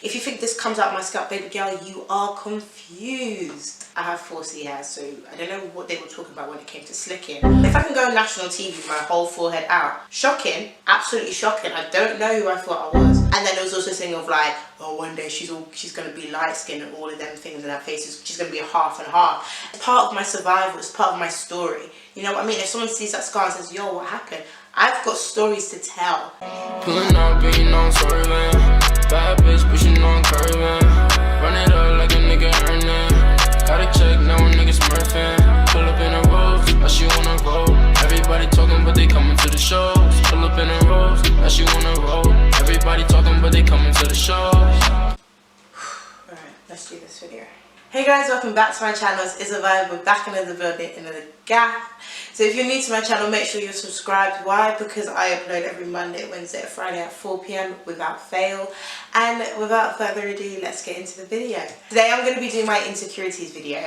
If you think this comes out of my scalp, baby girl, you are confused. I have 4C hair, so I don't know what they were talking about when it came to slicking. If I can go on national TV with my whole forehead out, shocking, absolutely shocking. I don't know who I thought I was. And then there was also this thing of like, oh, one day she's gonna be light skinned and all of them things in her face. She's gonna be a half and half. It's part of my survival. It's part of my story. You know what I mean? If someone sees that scar and says, yo, what happened? I've got stories to tell. Pulling up, being on swerving. Bad bitch pushing on curving. Run it up like a nigga earning. Gotta check, now a nigga smurfing. Pull up in a rose, now she wanna roll. Everybody talking, but they coming to the shows. Pull up in a rose, now she wanna roll. Everybody talking, but they coming to the shows. Alright, let's do this video. Hey guys, welcome back to my channel. It's IZZA. We're back into the building, into the gap. So if you're new to my channel, make sure you're subscribed. Why? Because I upload every Monday, Wednesday, and Friday at 4 PM without fail. And without further ado, let's get into the video. Today I'm going to be doing my insecurities video.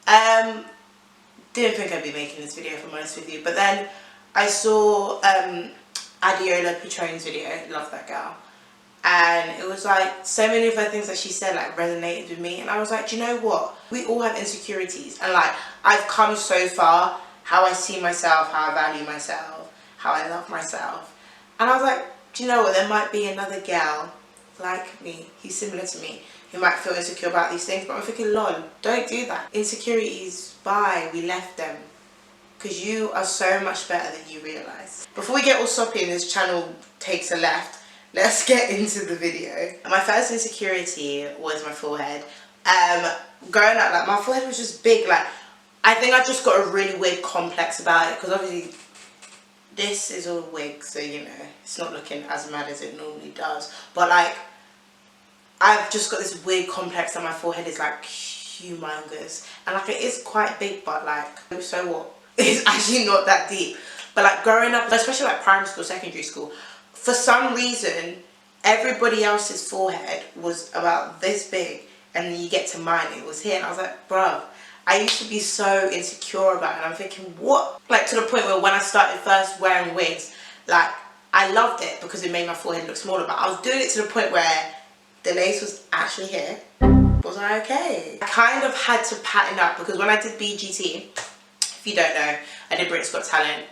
Didn't think I'd be making this video, if I'm honest with you. But then I saw Adeola Patronne's video. Love that girl. And it was like, so many of her things that she said like resonated with me. And I was like, do you know what? We all have insecurities. And like, I've come so far, how I see myself, how I value myself, how I love myself. And I was like, do you know what? There might be another girl like me, who's similar to me, who might feel insecure about these things. But I'm thinking, lol, don't do that. Insecurities, bye, we left them. Because you are so much better than you realise. Before we get all soppy and this channel takes a left, let's get into the video. My first insecurity was my forehead. Growing up, like, my forehead was just big. Like, I think I just got a really weird complex about it, because obviously this is all wig, so you know, it's not looking as mad as it normally does. But like, I've just got this weird complex that my forehead is like humongous. And like, it is quite big, but like, so what? It's actually not that deep. But like, growing up, especially like primary school, secondary school, for some reason, everybody else's forehead was about this big, and then you get to mine, it was here, and I was like, bruv, I used to be so insecure about it, and I'm thinking, what? Like, to the point where when I started first wearing wigs, like, I loved it because it made my forehead look smaller, but I was doing it to the point where the lace was actually here. Was I okay? I kind of had to pattern up, because when I did BGT, if you don't know, I did Britain's Got Talent,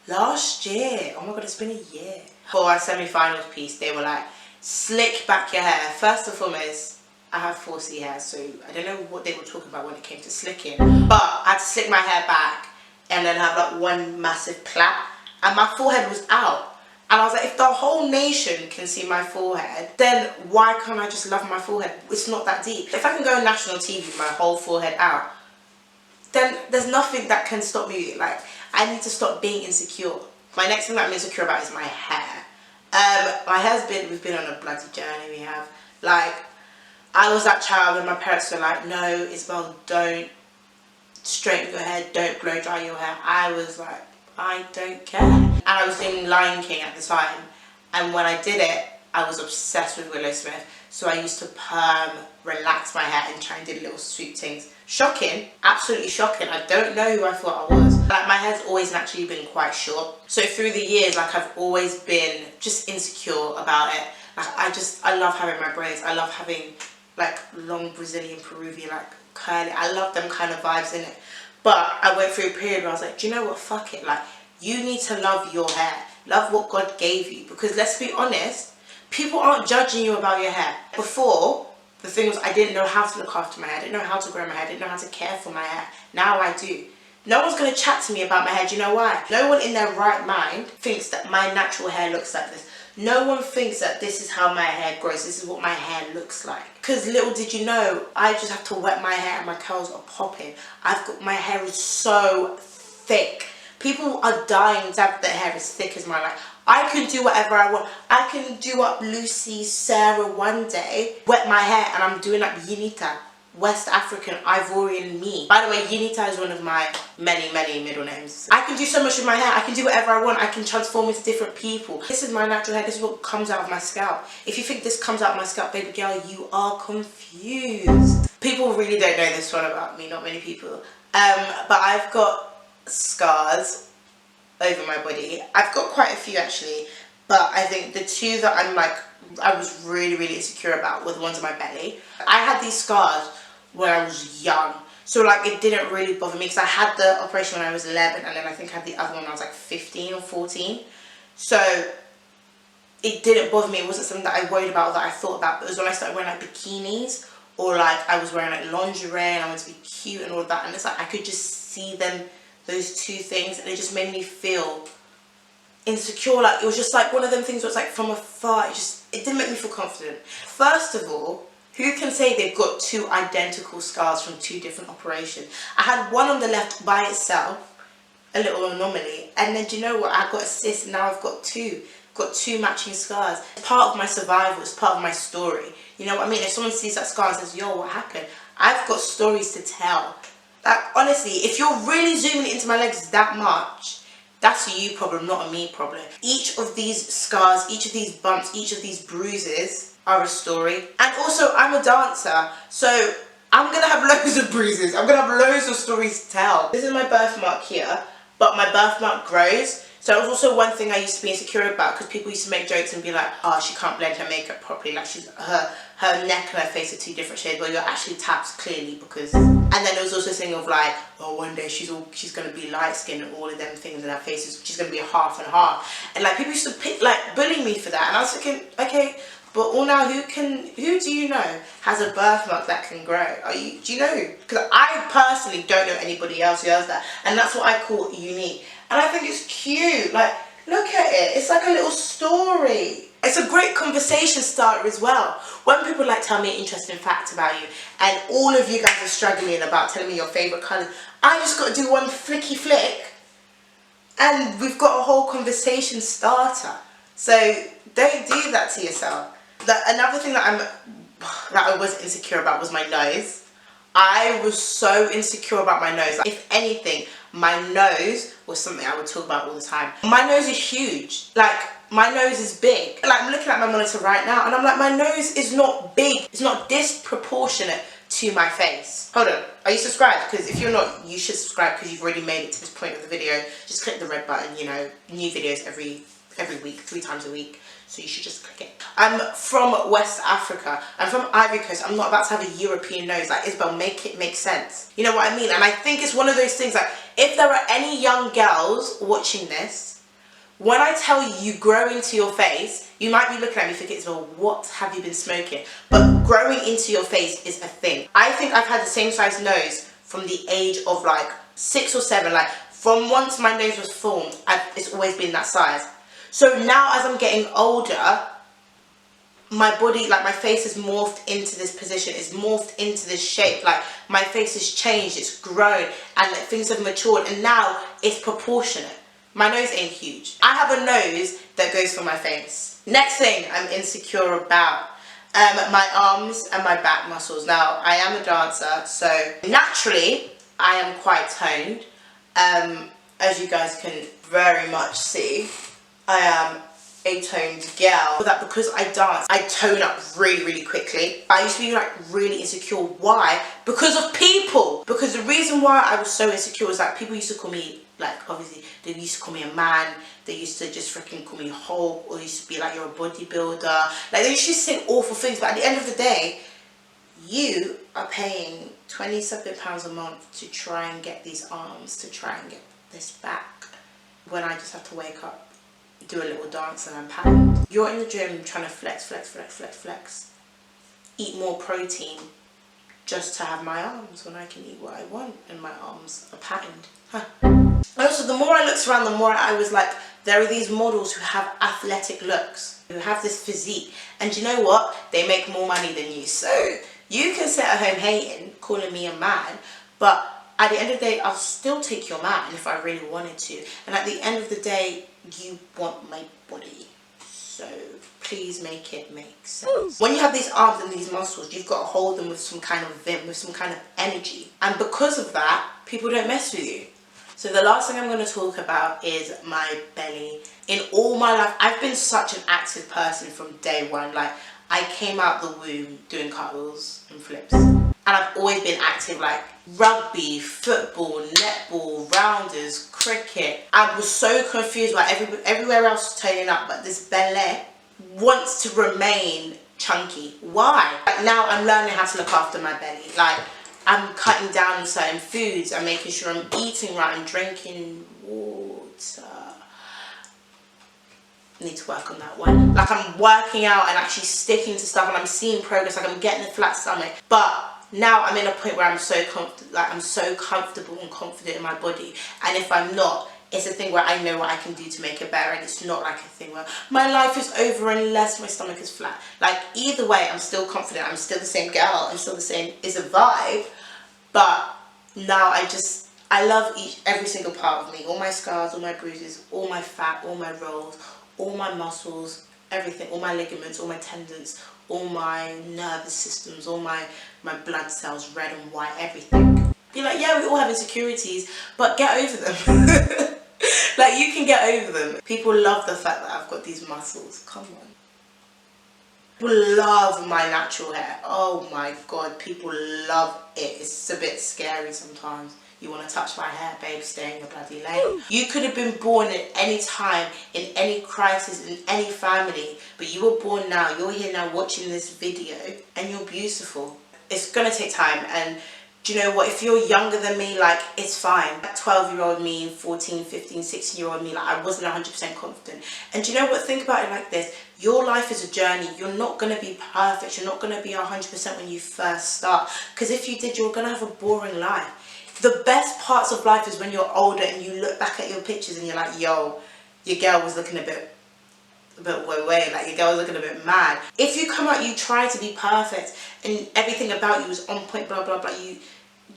last year. Oh my god, it's been a year. For our semi-finals piece, they were like, slick back your hair. First and foremost, I have 4C hair, so I don't know what they were talking about when it came to slicking. But I had to slick my hair back and then have like one massive plait, and my forehead was out. And I was like, if the whole nation can see my forehead, then why can't I just love my forehead? It's not that deep. If I can go on national TV with my whole forehead out, then there's nothing that can stop me. Like, I need to stop being insecure. My next thing that I'm insecure about is my hair. My hair's we've been on a bloody journey, we have. Like, I was that child and my parents were like, no, Isabel, don't straighten your hair, don't blow dry your hair. I was like, I don't care. And I was doing Lion King at the time. And when I did it, I was obsessed with Willow Smith. So I used to perm, relax my hair and try and do little sweet things. Shocking, absolutely shocking. I don't know who I thought I was. Like, my hair's always naturally been quite short. So through the years, like, I've always been just insecure about it. Like, I love having my braids. I love having like long Brazilian, Peruvian, like curly. I love them kind of vibes in it. But I went through a period where I was like, do you know what? Fuck it. Like, you need to love your hair. Love what God gave you. Because let's be honest, people aren't judging you about your hair. Before, the thing was, I didn't know how to look after my hair. I didn't know how to grow my hair. I didn't know how to care for my hair. Now I do. No one's going to chat to me about my hair. Do you know why? No one in their right mind thinks that my natural hair looks like this. No one thinks that this is how my hair grows. This is what my hair looks like. Because little did you know, I just have to wet my hair and my curls are popping. My hair is so thick. People are dying to have their hair as thick as mine. Like, I can do whatever I want. I can do up Lucy, Sarah one day, wet my hair, and I'm doing up Yinita, West African, Ivorian me. By the way, Yinita is one of my many, many middle names. I can do so much with my hair. I can do whatever I want. I can transform into different people. This is my natural hair. This is what comes out of my scalp. If you think this comes out of my scalp, baby girl, you are confused. People really don't know this one about me. Not many people. But I've got scars over my body. I've got quite a few actually, but I think the two that I'm like I was really, really insecure about were the ones on my belly. I had these scars when I was young. So like it didn't really bother me because I had the operation when I was 11 and then I think I had the other one when I was like 15 or 14. So it didn't bother me. It wasn't something that I worried about or that I thought about. But it was when I started wearing like bikinis or like I was wearing like lingerie and I wanted to be cute and all of that. And it's like I could just see them, those two things, and it just made me feel insecure. Like it was just like one of them things where it's like from afar, it didn't make me feel confident. First of all, who can say they've got two identical scars from two different operations? I had one on the left by itself, a little anomaly, and then do you know what? I got a cyst and now I've got two. Got two matching scars. It's part of my survival, it's part of my story. You know what I mean? If someone sees that scar and says, yo, what happened? I've got stories to tell. Like honestly, if you're really zooming into my legs that much, that's a you problem, not a me problem. Each of these scars, each of these bumps, each of these bruises are a story. And also, I'm a dancer, so I'm gonna have loads of bruises. I'm gonna have loads of stories to tell. This is my birthmark here, but my birthmark grows. So it was also one thing I used to be insecure about because people used to make jokes and be like, oh, she can't blend her makeup properly. Like her neck and her face are two different shades. Well, you're actually tapped clearly because... And then there was also a thing of like, oh, one day she's going to be light skinned and all of them things in her face. She's going to be half and half. And like people used to bully me for that. And I was thinking, okay, but well now who do you know has a birthmark that can grow? Do you know? Because I personally don't know anybody else who has that. And that's what I call unique. And I think it's cute. Like, look at it. It's like a little story. It's a great conversation starter as well. When people like tell me an interesting fact about you and all of you guys are struggling about telling me your favourite colours, I just got to do one flicky flick and we've got a whole conversation starter. So don't do that to yourself. Another thing that I was insecure about was my nose. I was so insecure about my nose. Like, if anything, my nose was something I would talk about all the time. My nose is huge. Like, my nose is big. Like, I'm looking at my monitor right now and I'm like, my nose is not big. It's not disproportionate to my face. Hold on, are you subscribed? Because if you're not, you should subscribe because you've already made it to this point of the video. Just click the red button, you know, new videos every week, 3 times a week. So you should just click it. I'm from West Africa. I'm from Ivory Coast. I'm not about to have a European nose. Like, Isabel, make it make sense. You know what I mean? And I think it's one of those things, like, if there are any young girls watching this, when I tell you you grow into your face, you might be looking at me thinking, Isabel, what have you been smoking? But growing into your face is a thing. I think I've had the same size nose from the age of like 6 or 7. Like, from once my nose was formed, it's always been that size. So now as I'm getting older, my body, like my face has morphed into this position, it's morphed into this shape, like my face has changed, it's grown, and things have matured, and now it's proportionate. My nose ain't huge. I have a nose that goes for my face. Next thing I'm insecure about, my arms and my back muscles. Now, I am a dancer, so naturally, I am quite toned. As you guys can very much see, I am a toned girl. That because I dance, I tone up really, really quickly. I used to be like really insecure. Why? Because of people. Because the reason why I was so insecure was that people used to call me, like, obviously, they used to call me a man. They used to just freaking call me Hulk, or used to be like, you're a bodybuilder. Like, they used to say awful things, but at the end of the day, you are paying £20-something a month to try and get these arms, to try and get this back, when I just have to wake up, do a little dance and I'm patterned. You're in the gym trying to flex, eat more protein just to have my arms when I can eat what I want and my arms are patterned. Huh. Also, the more I looked around, the more I was like, there are these models who have athletic looks, who have this physique, and you know what? They make more money than you. So you can sit at home hating, calling me a man, but at the end of the day, I'll still take your man if I really wanted to. And at the end of the day, you want my body. So please make it make sense. When you have these arms and these muscles, you've got to hold them with some kind of vim, with some kind of energy. And because of that, people don't mess with you. So the last thing I'm going to talk about is my belly. In all my life, I've been such an active person from day one. Like, I came out the womb doing cartwheels and flips. And I've always been active, like rugby, football, netball, rounders, cricket. I was so confused about everywhere else was turning up, but this belly wants to remain chunky. Why? Like now I'm learning how to look after my belly. Like I'm cutting down on certain foods. I'm making sure I'm eating right. I'm drinking water. Need to work on that one. Like I'm working out and actually sticking to stuff, and I'm seeing progress. Like I'm getting a flat stomach, but now I'm in a point where I'm so comfortable and confident in my body. And if I'm not, it's a thing where I know what I can do to make it better, and it's not like a thing where my life is over unless my stomach is flat. Like either way, I'm still confident. I'm still the same girl. I'm still the same. It's a vibe, but now I love every single part of me. All my scars, all my bruises, all my fat, all my rolls, all my muscles, everything, all my ligaments, all my tendons, all my nervous systems, all my blood cells, red and white, everything. Be like, yeah, we all have insecurities, but get over them. Like, you can get over them. People love the fact that I've got these muscles. Come on. People love my natural hair. Oh my God, people love it. It's a bit scary sometimes. You want to touch my hair, babe, stay in your bloody lane. You could have been born at any time, in any crisis, in any family, but you were born now. You're here now watching this video, and you're beautiful. It's going to take time, and do you know what? If you're younger than me, like, it's fine. 12-year-old me, 14, 15, 16-year-old me, like, I wasn't 100% confident. And do you know what? Think about it like this. Your life is a journey. You're not going to be perfect. You're not going to be 100% when you first start. Because if you did, you're going to have a boring life. The best parts of life is when you're older and you look back at your pictures and you're like, yo, your girl was looking a bit way, like your girl was looking a bit mad. If you come out, you try to be perfect and everything about you is on point, blah, blah, blah,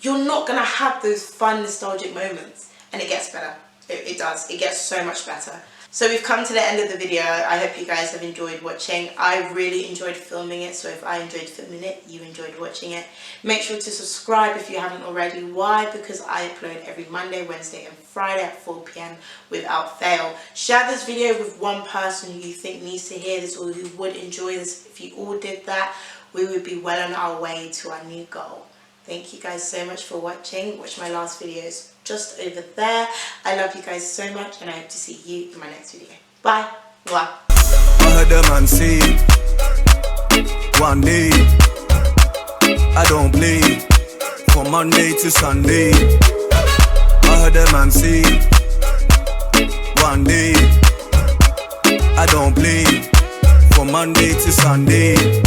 you're not going to have those fun, nostalgic moments. And it gets better. It does. It gets so much better. So we've come to the end of the video. I hope you guys have enjoyed watching. I really enjoyed filming it, so if I enjoyed filming it, you enjoyed watching it. Make sure to subscribe if you haven't already. Why? Because I upload every Monday, Wednesday and Friday at 4 PM without fail. Share this video with one person who you think needs to hear this or who would enjoy this. If you all did that, we would be well on our way to our new goal. Thank you guys so much for watching. Watch my last videos just over there. I love you guys so much, and I hope to see you in my next video. Bye. Mwah. I heard the man say one day I don't play from Monday to Sunday. I heard the man say one day I don't play from Monday to Sunday.